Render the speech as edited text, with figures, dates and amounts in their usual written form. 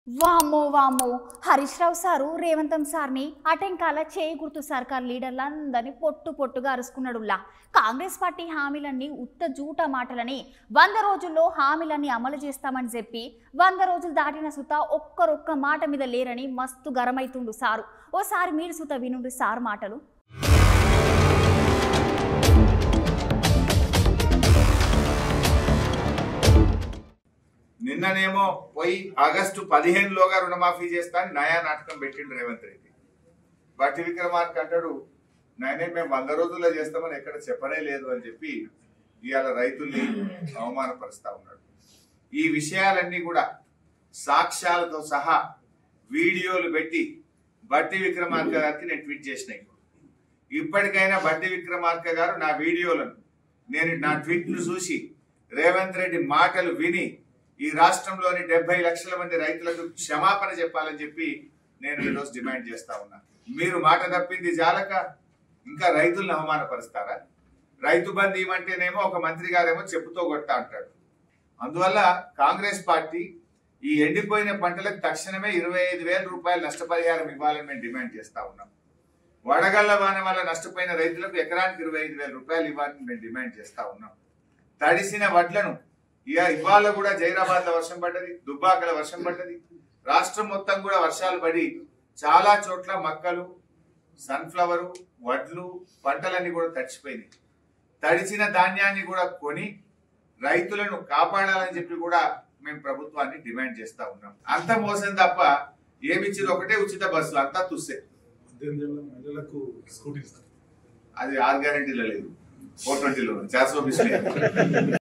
వామ్మో వామ్మో హరీష్ రావు సారు రేవంతం సార్ని అటెంకాల చేయి గుర్తు సర్కార్ లీడర్లందరినీ పొట్టుగా అరుసుకున్నాడులా. కాంగ్రెస్ పార్టీ హామీలన్నీ ఉత్త జూట మాటలని 100 రోజుల్లో హామీలన్నీ అమలు చేస్తామని చెప్పి 100 రోజులు దాటిన సుత ఒక్క మాట మీద లేరని మస్తు గరమైతుండు సారు. ఓసారి మీరు సుత వినుండు సార్ మాటలు. నిన్ననేమో పోయి ఆగస్టు 15లోగా రుణమాఫీ చేస్తా అని నయా నాటకం పెట్టిండు రేవంత్ రెడ్డి. బట్టి విక్రమార్క అంటాడు నేనే మేము 100 రోజుల్లో చేస్తామని ఎక్కడ చెప్పనే లేదు అని చెప్పి ఇవాళ రైతుల్ని అవమానపరుస్తా ఉన్నాడు. ఈ విషయాలన్నీ కూడా సాక్ష్యాలతో సహా వీడియోలు పెట్టి బట్టి విక్రమార్క గారికి నేను ట్వీట్ చేసినాయి. ఇప్పటికైనా బట్టి విక్రమార్క గారు నా వీడియోలను నా ట్వీట్ను చూసి రేవంత్ రెడ్డి మాటలు విని ఈ రాష్ట్రంలోని 70 లక్షల మంది రైతులకు క్షమాపణ చెప్పాలని చెప్పి నేను ఈరోజు డిమాండ్ చేస్తా ఉన్నా. మీరు మాట తప్పింది జాలక ఇంకా రైతులను అవమానపరుస్తారా? రైతు బంధు ఇవ్వమంటేనేమో ఒక మంత్రి గారేమో చెప్పుతో కొట్టా అంటాడు. అందువల్ల కాంగ్రెస్ పార్టీ ఈ ఎండిపోయిన పంటలకు తక్షణమే 25,000 రూపాయలు నష్టపరిహారం ఇవ్వాలని మేము డిమాండ్ చేస్తా ఉన్నాం. వడగళ్ల వాన వల్ల నష్టపోయిన రైతులకు ఎకరానికి 25,000 రూపాయలు ఇవ్వాలని మేము డిమాండ్ చేస్తా ఉన్నాం. తడిసిన వడ్లను ఇవాళ కూడా జైరాబాద్ లో వర్షం పడ్డది, దుబ్బాకల వర్షం పడ్డది, రాష్ట్రం మొత్తం కూడా వర్షాలు పడి చాలా చోట్ల మక్కలు, సన్ఫ్లవరు, వడ్లు పంటలన్నీ కూడా తడిచిపోయినాయి. తడిచిన ధాన్యాన్ని కూడా కొని రైతులను కాపాడాలని చెప్పి కూడా మేము ప్రభుత్వాన్ని డిమాండ్ చేస్తా ఉన్నాం. అంత మోసం తప్ప ఏమిచ్చింది ఒకటే ఉచిత బస్సులు, అంతా తుస్సే. అది 6 గ్యారెంటీలో లేదు, 420లో 420